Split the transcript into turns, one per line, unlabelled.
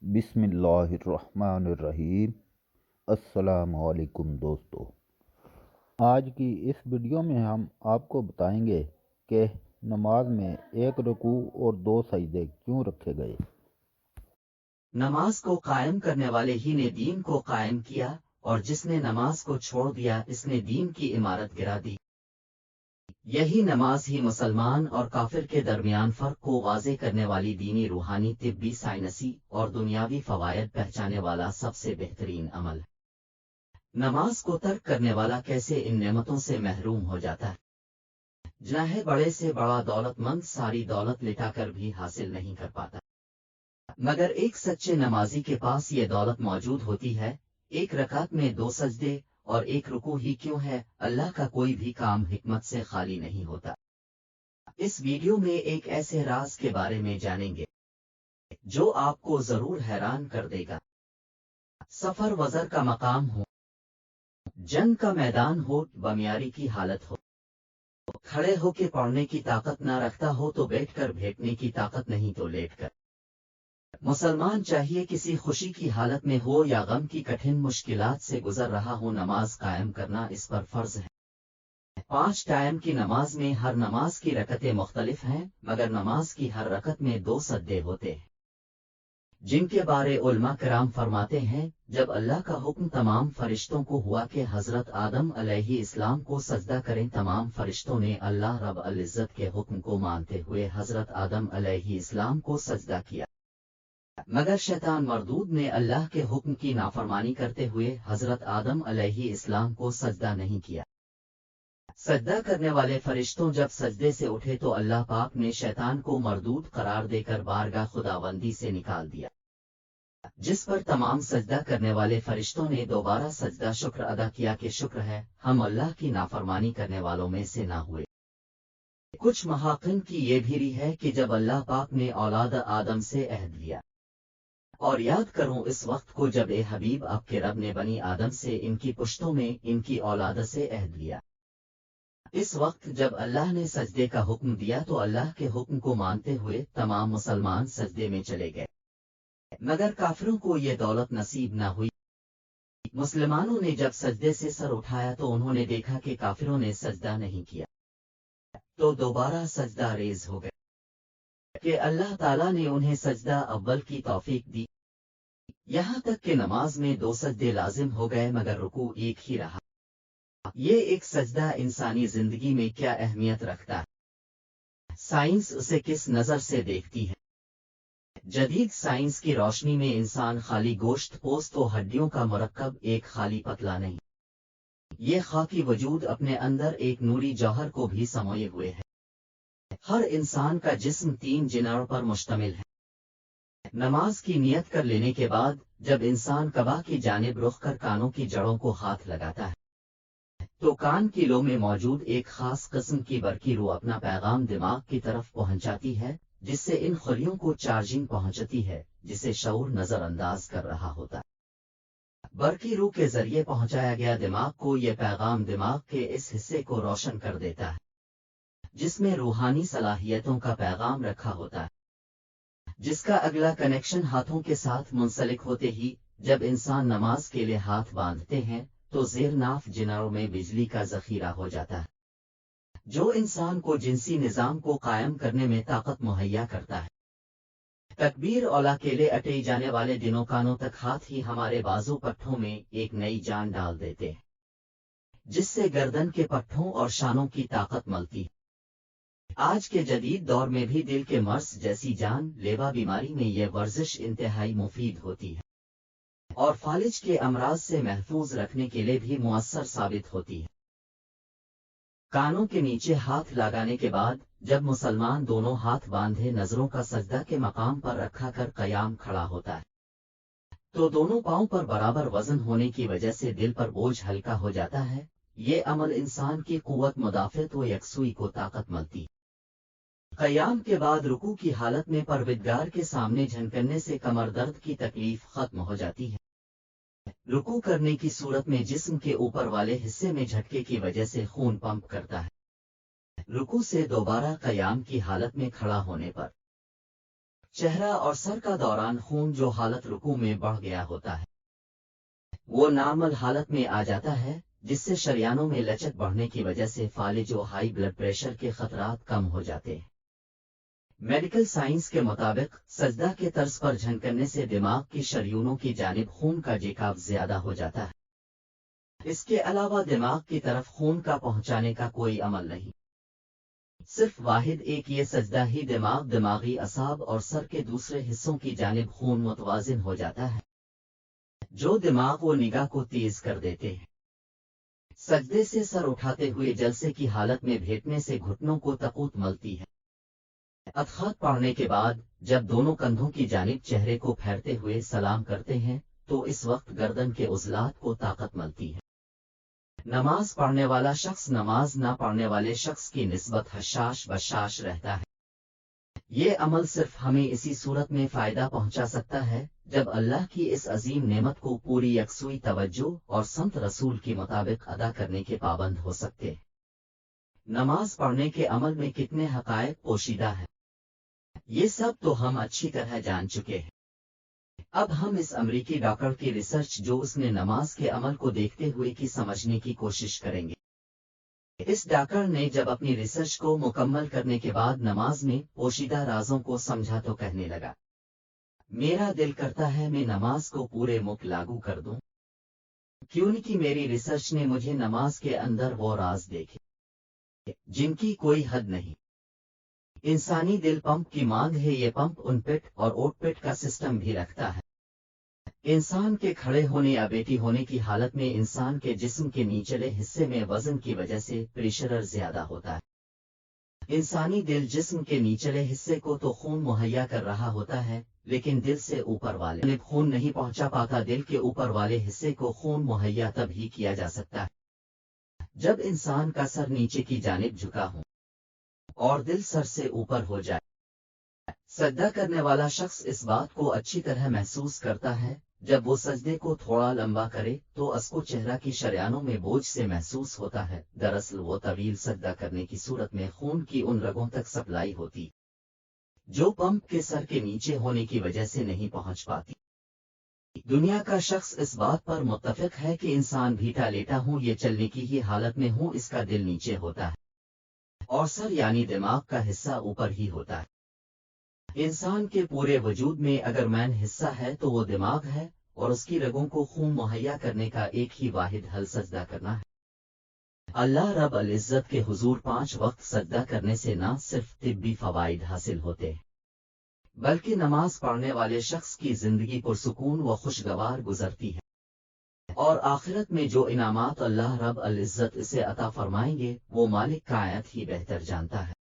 बिस्मिल्लाहिर्रहमानिर्रहीम। अस्सलाम वालेकुम दोस्तों। आज की इस वीडियो में हम आपको बताएंगे कि नमाज में एक रुकू और दो सजदे क्यों रखे गए।
नमाज को कायम करने वाले ही ने दीन को कायम किया, और जिसने नमाज को छोड़ दिया इसने दीन की इमारत गिरा दी। यही नमाज ही मुसलमान और काफिर के दरमियान फर्क को वाज़े करने वाली दीनी, रूहानी, तिब्बी, साइंसी और दुनियावी फवायद पहचाने वाला सबसे बेहतरीन अमल है। नमाज को तर्क करने वाला कैसे इन नेमतों से महरूम हो जाता है, चाहे बड़े से बड़ा दौलतमंद सारी दौलत लिटाकर भी हासिल नहीं कर पाता। मगर एक सच्चे नमाजी के पास ये दौलत मौजूद होती है। एक रकात में दो सजदे और एक रुकू ही क्यों है, अल्लाह का कोई भी काम हिकमत से खाली नहीं होता। इस वीडियो में एक ऐसे राज के बारे में जानेंगे जो आपको जरूर हैरान कर देगा। सफर वजर का मकाम हो, जंग का मैदान हो, बमियारी की हालत हो, खड़े होके पढ़ने की ताकत ना रखता हो तो बैठकर भेंटने की ताकत नहीं तो लेटकर। मुसलमान चाहिए किसी खुशी की हालत में हो या गम की कठिन मुश्किलात से गुजर रहा हो, नमाज कायम करना इस पर फर्ज है। 5 टाइम की नमाज में हर नमाज की रकतें मुख्तलिफ हैं, मगर नमाज की हर रकत में 2 सजदे होते हैं, जिनके बारे उलमा कराम फरमाते हैं, जब अल्लाह का हुक्म तमाम फरिश्तों को हुआ कि हजरत आदम अलैहि इस्लाम को सजदा करें, तमाम फरिश्तों ने अल्लाह रब अल इज्जत के हुक्म को मानते हुए हजरत आदम अलैहि इस्लाम को सजदा किया। मगर शैतान मरदूद ने अल्लाह के हुक्म की नाफरमानी करते हुए हजरत आदम अलैहि इस्लाम को सजदा नहीं किया। सजदा करने वाले फरिश्तों जब सजदे से उठे तो अल्लाह पाक ने शैतान को मरदूद करार देकर बारगाह खुदावंदी से निकाल दिया, जिस पर तमाम सजदा करने वाले फरिश्तों ने दोबारा सजदा शुक्र अदा किया कि शुक्र है हम अल्लाह की नाफरमानी करने वालों में से ना हुए। कुछ महाकिन की ये भी री है कि जब अल्लाह पाक ने औलाद आदम से अहद लिया, और याद करूं इस वक्त को जब ए हबीब आपके रब ने बनी आदम से इनकी पुश्तों में इनकी औलाद से अहद लिया। इस वक्त जब अल्लाह ने सजदे का हुक्म दिया तो अल्लाह के हुक्म को मानते हुए तमाम मुसलमान सजदे में चले गए, मगर काफिरों को ये दौलत नसीब न हुई। मुसलमानों ने जब सजदे से सर उठाया तो उन्होंने देखा कि काफिरों ने सजदा नहीं किया, तो दोबारा सजदा रेज हो गए कि अल्लाह ताला ने उन्हें सजदा अव्वल की तौफीक दी। यहां तक कि नमाज में 2 सजदे लाजिम हो गए, मगर रुकू एक ही रहा। ये एक सजदा इंसानी जिंदगी में क्या अहमियत रखता है, साइंस उसे किस नजर से देखती है। जदीद साइंस की रोशनी में इंसान खाली गोश्त पोस्त व हड्डियों का मुरक्कब, एक खाली पतला नहीं, ये खाकी वजूद अपने अंदर एक नूरी जौहर को भी समोए हुए है। हर इंसान का जिस्म 3 जिनारों पर मुश्तमिल है। नमाज की नियत कर लेने के बाद जब इंसान कबा की जानिब रुख कर कानों की जड़ों को हाथ लगाता है, तो कान की लो में मौजूद एक खास किस्म की बरकी रूह अपना पैगाम दिमाग की तरफ पहुंचाती है, जिससे इन खलियों को चार्जिंग पहुंचती है, जिसे शऊर नजरअंदाज कर रहा होता है। बरकी रूह के जरिए पहुंचाया गया दिमाग को यह पैगाम दिमाग के इस हिस्से को रोशन कर देता है, जिसमें रूहानी सलाहियतों का पैगाम रखा होता है, जिसका अगला कनेक्शन हाथों के साथ मुंसलिक होते ही जब इंसान नमाज के लिए हाथ बांधते हैं तो ज़ेरनाफ जिनारों में बिजली का जखीरा हो जाता है, जो इंसान को जिनसी निजाम को कायम करने में ताकत मुहैया करता है। तकबीर औला केले अटे जाने वाले दिनों कानों तक हाथ ही हमारे बाजू पट्ठों में एक नई जान डाल देते हैं, जिससे गर्दन के पट्ठों और शानों की ताकत मिलती है। आज के जदीद दौर में भी दिल के मर्ज जैसी जान लेवा बीमारी में यह वर्जिश इंतहाई मुफीद होती है, और फालिज के अमराज से महफूज रखने के लिए भी मुअस्सर साबित होती है। कानों के नीचे हाथ लगाने के बाद जब मुसलमान दोनों हाथ बांधे नजरों का सजदा के मकाम पर रखा कर कयाम खड़ा होता है, तो दोनों पांव पर बराबर वजन होने की वजह से दिल पर बोझ हल्का हो जाता है। ये अमल इंसान की कुव्वत मुदाफ़त व यकसुई को ताकत मिलती। कयाम के बाद रुकू की हालत में परवरदिगार के सामने झनकने से कमर दर्द की तकलीफ खत्म हो जाती है। रुकू करने की सूरत में जिस्म के ऊपर वाले हिस्से में झटके की वजह से खून पंप करता है। रुकू से दोबारा कयाम की हालत में खड़ा होने पर چہرہ اور سر کا دوران خون جو حالت رکوع میں بڑھ گیا ہوتا ہے وہ نارمل حالت میں آ جاتا ہے، جس سے شریانوں میں لچک بڑھنے کی وجہ سے فالج و ہائی بلڈ پریشر کے خطرات کم ہو جاتے ہیں۔ میڈیکل سائنس کے مطابق سجدہ کے طرز پر جھنکنے سے دماغ کی شریانوں کی جانب خون کا جھکاو زیادہ ہو جاتا ہے۔ اس کے علاوہ دماغ کی طرف خون کا پہنچانے کا کوئی عمل نہیں، صرف واحد ایک یہ سجدہ ہی دماغی اعصاب اور سر کے دوسرے حصوں کی جانب خون متوازن ہو جاتا ہے، جو دماغ و نگاہ کو تیز کر دیتے ہیں۔ سجدے سے سر اٹھاتے ہوئے جلسے کی حالت میں بھیٹنے سے گھٹنوں کو تقوت ملتی ہے۔ اتحاد پڑھنے کے بعد جب دونوں کندھوں کی جانب چہرے کو پھیرتے ہوئے سلام کرتے ہیں تو اس وقت گردن کے عضلات کو طاقت ملتی ہے۔ نماز پڑھنے والا شخص نماز نہ پڑھنے والے شخص کی نسبت حشاش بشاش رہتا ہے۔ یہ عمل صرف ہمیں اسی صورت میں فائدہ پہنچا سکتا ہے جب اللہ کی اس عظیم نعمت کو پوری یکسوئی توجہ اور سنت رسول کے مطابق ادا کرنے کے پابند ہو سکتے ہیں۔ نماز پڑھنے کے عمل میں کتنے حقائق پوشیدہ ہیں، یہ سب تو ہم اچھی طرح جان چکے ہیں۔ اب ہم اس امریکی ڈاکٹر کی ریسرچ جو اس نے نماز کے عمل کو دیکھتے ہوئے کی سمجھنے کی کوشش کریں گے۔ اس ڈاکٹر نے جب اپنی ریسرچ کو مکمل کرنے کے بعد نماز میں پوشیدہ رازوں کو سمجھا تو کہنے لگا، میرا دل کرتا ہے میں نماز کو پورے مک لاگو کر دوں، کیونکہ میری ریسرچ نے مجھے نماز کے اندر وہ راز دیکھے جن کی کوئی حد نہیں۔ انسانی دل پمپ کی مانگ ہے، یہ پمپ ان پٹ اور اوٹ پٹ کا سسٹم بھی رکھتا ہے۔ انسان کے کھڑے ہونے یا بیٹھی ہونے کی حالت میں انسان کے جسم کے نیچلے حصے میں وزن کی وجہ سے پریشر زیادہ ہوتا ہے۔ انسانی دل جسم کے نیچلے حصے کو تو خون مہیا کر رہا ہوتا ہے، لیکن دل سے اوپر والے خون نہیں پہنچا پاتا۔ دل کے اوپر والے حصے کو خون مہیا تب ہی کیا جا سکتا ہے جب انسان کا سر نیچے کی جانب جھکا ہو اور دل سر سے اوپر ہو جائے۔ سجدہ کرنے والا شخص اس بات کو اچھی طرح محسوس کرتا ہے، جب وہ سجدے کو تھوڑا لمبا کرے تو اس کو چہرہ کی شریانوں میں بوجھ سے محسوس ہوتا ہے۔ دراصل وہ طویل سجدہ کرنے کی صورت میں خون کی ان رگوں تک سپلائی ہوتی جو پمپ کے سر کے نیچے ہونے کی وجہ سے نہیں پہنچ پاتی۔ دنیا کا شخص اس بات پر متفق ہے کہ انسان بھیٹا لیٹا ہوں یہ چلنے کی ہی حالت میں ہوں، اس کا دل نیچے ہوتا ہے اور سر یعنی دماغ کا حصہ اوپر ہی ہوتا ہے۔ انسان کے پورے وجود میں اگر مین حصہ ہے تو وہ دماغ ہے، اور اس کی رگوں کو خون مہیا کرنے کا ایک ہی واحد حل سجدہ کرنا ہے۔ اللہ رب العزت کے حضور 5 وقت سجدہ کرنے سے نہ صرف طبی فوائد حاصل ہوتے بلکہ نماز پڑھنے والے شخص کی زندگی پرسکون و خوشگوار گزرتی ہے، اور آخرت میں جو انعامات اللہ رب العزت اسے عطا فرمائیں گے وہ مالک کائنات ہی بہتر جانتا ہے۔